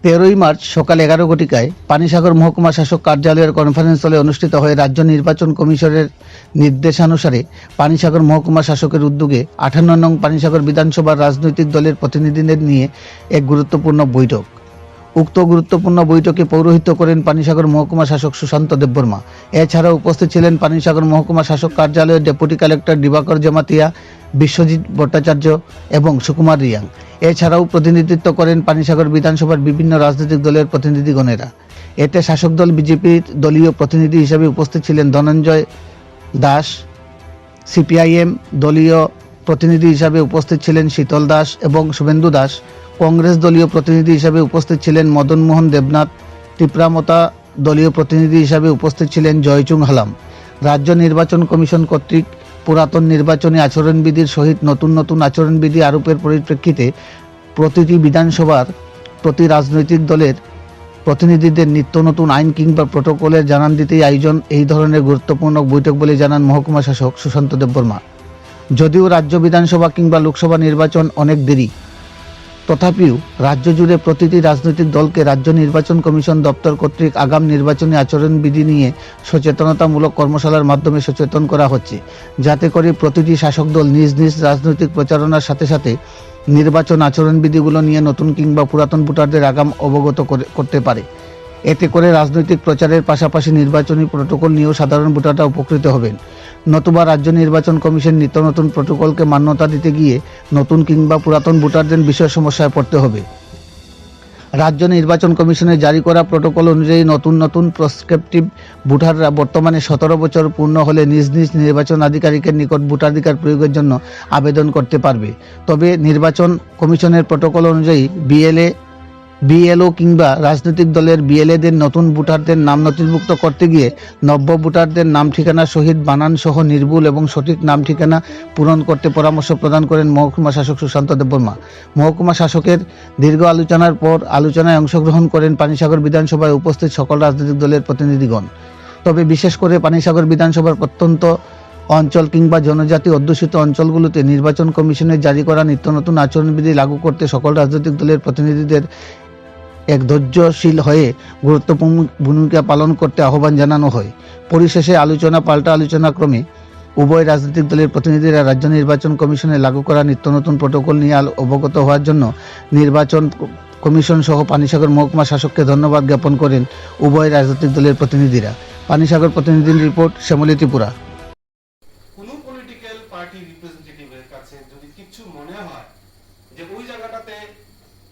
13ই March সকাল 11 ঘটিকায় পানিসাগর মহকুমা শাসক কার্যালয়ের কনফারেন্স হলে অনুষ্ঠিত হয়ে রাজ্য নির্বাচন কমিশনের নির্দেশানুসারে পানিসাগর মহকুমা শাসকের উদ্যোগে 58 নং পানিসাগর বিধানসভার রাজনৈতিক দলের প্রতিনিধিদের নিয়ে এক গুরুত্বপূর্ণ বৈঠক। উক্ত গুরুত্বপূর্ণ বৈঠকে পৌরোহিত্য করেন পানিসাগর মহকুমা শাসক সুশান্ত দেববর্মা। এছাড়াও উপস্থিত ছিলেন পানিসাগর মহকুমা শাসক কার্যালয়ের ডেপুটি কালেক্টর দিবাকর জমাতিয়া, বিশ্বজিৎ ভট্টাচার্য এবং সুকুমার রিয়াং। এছাড়াও প্রতিনিধিত্ব করেন পানিসাগর বিধানসভার বিভিন্ন রাজনৈতিক দলের প্রতিনিধিগণেরা। এতে শাসক দল বিজেপির দলীয় প্রতিনিধি হিসেবে উপস্থিত ছিলেন ধনঞ্জয় দাস, সিপিআইএম দলীয় প্রতিনিধি হিসাবে উপস্থিত ছিলেন শীতল দাস এবং শুভেন্দু দাস। কংগ্রেস দলীয় প্রতিনিধি হিসাবে উপস্থিত ছিলেন মদন মোহন দেবনাথ। ত্রিপুরামতা দলীয় প্রতিনিধি হিসাবে উপস্থিত ছিলেন জয়চুং হালাম। রাজ্য নির্বাচন কমিশন কর্তৃক পুরাতন নির্বাচনী আচরণবিধির সহিত নতুন নতুন আচরণবিধি আরোপের পরিপ্রেক্ষিতে প্রতিটি বিধানসভার প্রতি রাজনৈতিক দলের প্রতিনিধিদের নিত্য নতুন আইন কিংবা প্রোটোকলের জানান দিতেই আয়োজন এই ধরনের গুরুত্বপূর্ণ বৈঠক বলে জানান মহকুমা শাসক সুশান্ত দেববর্মা। যদিও রাজ্য বিধানসভা কিংবা লোকসভা নির্বাচন অনেক দেরি, তথাপিও রাজ্য জুড়ে প্রতিটি রাজনৈতিক দলকে রাজ্য নির্বাচন কমিশন দপ্তর কর্তৃক আগাম নির্বাচনী আচরণবিধি নিয়ে সচেতনতামূলক কর্মশালার মাধ্যমে সচেতন করা হচ্ছে, যাতে করে প্রতিটি শাসক দল নিজ নিজ রাজনৈতিক প্রচারণার সাথে সাথে নির্বাচন আচরণবিধিগুলো নিয়ে নতুন কিংবা পুরাতন ভোটারদের আগাম অবগত করতে পারে। এতে করে রাজনৈতিক প্রচারের পাশাপাশি নির্বাচনী প্রোটোকল নিয়েও সাধারণ ভোটাররা উপকৃত হবেন। নতুবা রাজ্য নির্বাচন কমিশন নিত্য নতুন প্রোটোকলকে মান্যতা দিতে গিয়ে নতুন কিংবা পুরাতন ভোটারদের বিষয় সমস্যায় পড়তে হবে। রাজ্য নির্বাচন কমিশনের জারি করা প্রোটোকল অনুযায়ী নতুন নতুন প্রসক্রিপটিভ ভোটাররা বর্তমানে 17 বছর পূর্ণ হলে নিজ নিজ নির্বাচন আধিকারিকের নিকট ভোটাধিকার প্রয়োগের জন্য আবেদন করতে পারবে। তবে নির্বাচন কমিশনের প্রোটোকল অনুযায়ী বিএলও কিংবা রাজনৈতিক দলের বিএলএদের নতুন ভোটারদের নাম নথিভুক্ত করতে গিয়ে নব্য ভোটারদের নাম ঠিকানা সহিত বানান সহ নির্ভুল এবং সঠিক নাম ঠিকানা পূরণ করতে পরামর্শ প্রদান করেন মহকুমা শাসক সুশান্ত দেববর্মা। মহকুমা শাসকের দীর্ঘ আলোচনার পর আলোচনায় অংশগ্রহণ করেন পানিসাগর বিধানসভায় উপস্থিত সকল রাজনৈতিক দলের প্রতিনিধিগণ। তবে বিশেষ করে পানিসাগর বিধানসভার প্রত্যন্ত অঞ্চল কিংবা জনজাতি অধ্যুষিত অঞ্চলগুলোতে নির্বাচন কমিশনের জারি করা নিত্য নতুন আচরণবিধি লাগু করতে সকল রাজনৈতিক দলের প্রতিনিধিদের এক ধৈর্যশীল হয়ে গুরুত্বপূর্ণ ভূমিকা পালন করতে আহ্বান জানানো হয়। পরিশেষে আলোচনা পাল্টা আলোচনা ক্রমে উভয় রাজনৈতিক দলের প্রতিনিধিরা রাজ্য নির্বাচন কমিশনে লাগু করা নিত্য নতুন প্রোটোকল নিয়ে অবগত হওয়ার জন্য নির্বাচন কমিশন সহ পানিসাগর মহকুমা শাসককে ধন্যবাদ জ্ঞাপন করেন উভয় রাজনৈতিক দলের প্রতিনিধিরা। পানিসাগর প্রতিনিধির রিপোর্ট, শ্যামলী ত্রিপুরা। কোনো পলিটিক্যাল পার্টি রিপ্রেজেন্টেটিভের কাছে যদি কিছু মনে হয় যে ওই জায়গাটাতে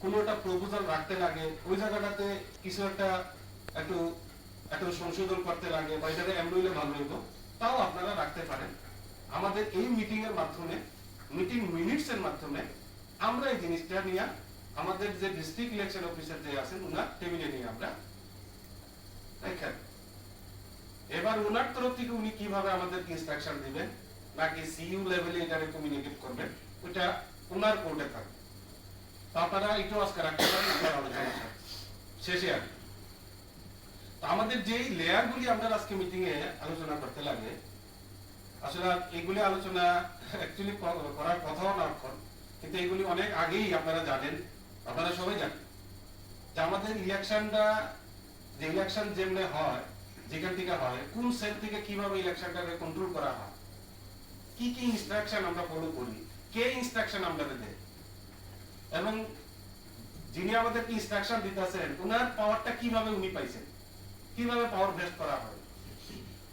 কোনো একটা প্রপোজাল রাখতে লাগে, ওই জায়গাটাতে কিছু একটা একটু সংশোধন করতে লাগে বা এটাতে এমনইলে ভালো হইব, তাও আপনারা রাখতে পারেন। আমাদের এই মিটিং এর মাধ্যমে, মিটিং মিনিটস এর মাধ্যমে আমরা এই জিনিসটা নিয়ে আমাদের যে ডিস্ট্রিক্ট ইলেকশন অফিসার যে আছেন উনার টেবিলে নিয়ে আমরা দেখেন এবার উনার তরফ থেকে উনি কিভাবে আমাদেরকে ইনস্ট্রাকশন দিবেন নাকি সিইউ লেভেলে এটারে কমিউনিকেট করবেন, ওটা উনার কোর্টে থাকবে। আপনারা একটু আজকে রাখতে পারেন আলোচনা শেষে আর আমাদের যেই লেয়ারগুলি আমরা আজকে মিটিং এ আলোচনা করতে লাগে, আসলে এগুলি আলোচনা অ্যাকচুয়ালি করার কথাও না এখন, কিন্তু এগুলি অনেক আগেই আপনারা জানেন, আপনারা সবাই জানেন যে আমাদের ইলেকশনটা, যে ইলেকশন যেমনে হয়, যেখান থেকে হয়, কোন সেল থেকে কিভাবে ইলেকশনটাকে কন্ট্রোল করা হয়, কি কি ইনস্ট্রাকশন আমরা ফলো করি, কে ইনস্ট্রাকশন আমরা দেয়, এবং যিনি আমাদেরকে ইনস্ট্রাকশন দিতেছেন ওনার পাওয়ারটা কিভাবে উনি পাইছেন, কিভাবে পাওয়ার ভেস্ট করা হয়।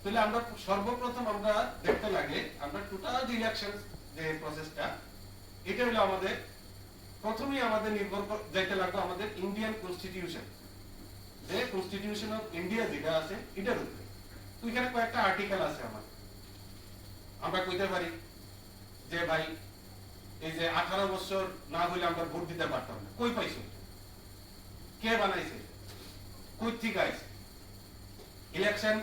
তাহলে আমরা সর্বপ্রথম আমরা দেখতে লাগে আমরা টোটাল ইলেকশন যে প্রসেসটা, এটা হলো আমাদের প্রথমেই আমাদের নির্ভর যাইতে লাগবে আমাদের ইন্ডিয়ান কনস্টিটিউশন, যে কনস্টিটিউশন অফ ইন্ডিয়া যেটা আছে এটার উপরে। তো এখানে কয়েকটা আর্টিকেল আছে আমার, আমরা কইতে পারি যে ভাই এই যে 18 বছর না হইলে আমরা ভোট দিতে পারতাম না, কই পাইছো, কে বানাইছে, কই থেকে আইছে, ইলেকশন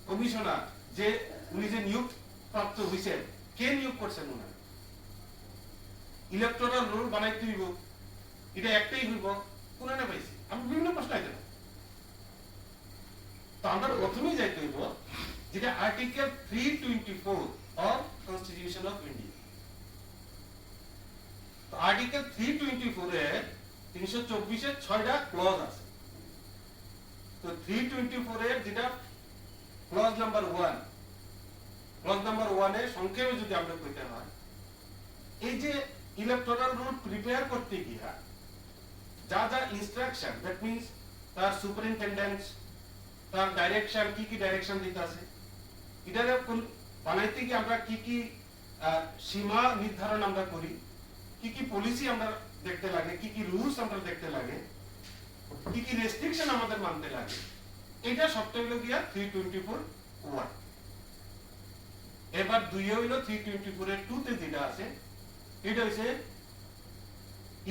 কমিশনার যে উনি যে নিয়োগ প্রাপ্ত হইছেন কে নিয়োগ করছেন, উনার ইলেকটোরাল রোল বানাইতে হইব, এটা একটাই হইব, কোনে পাইছে, আমরা বিভিন্ন প্রশ্ন আইতে। তো আমরা প্রথমেই যাইতে হইব যেটা article 324 of constitution of India. Article 324 এ 324 6টা ক্লজ আছে। তো 324 এর যেটা ক্লজ নাম্বার 1, ক্লজ নাম্বার 1 এ সংক্ষেপে যদি আমরা কইতে হয়, এই যে ইলেকটোরাল রুল প্রিপেয়ার করতে গিয়া যা যা ইনস্ট্রাকশন, দ্যাট মিন্স তার সুপারিনটেন্ডেন্ট তার ডাইরেকশন, কি কি ডাইরেকশন দিতে আছে, এটার বানাইতে গিয়ে আমরা কি কি সীমা নির্ধারণ আমরা করি, কি কি পলিসি আমরা দেখতে লাগে, কি কি রুলস আমরা দেখতে লাগে, কি কি রেস্ট্রিকশন আমাদের মানতে লাগে, এটা সবটা হইলো গিয়া 324(1). এবার 2 হইলো 324 এর 2 তে যেটা আছে, এটা হইছে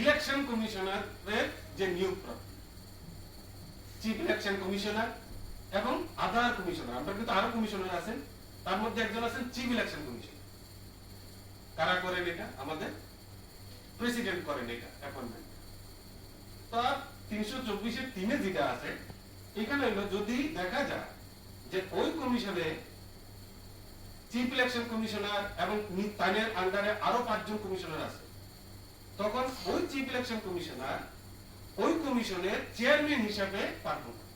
ইলেকশন কমিশনারের যে নিয়োগ প্রক্রিয়া, চিফ ইলেকশন কমিশনার এবং আদার কমিশনার। আমরা কিন্তু আরো কমিশনার আছেন, তার মধ্যে একজন আছেন চিফ ইলেকশন কমিশনার। কারা করেন এটা? আমাদের প্রেসিডেন্ট করেন এটা অ্যাপয়েন্টমেন্ট। তো 324 এর 3 এ যেটা আছে, এখানে হলো যদি দেখা যায় যে ওই কমিশনে চিফ ইলেকশন কমিশনার এবং তাদের আন্ডারে আরো 5 জন কমিশনার আছে, তখন ওই চিফ ইলেকশন কমিশনার ওই কমিশনের চেয়ারম্যান হিসাবে পারফর্ম করে।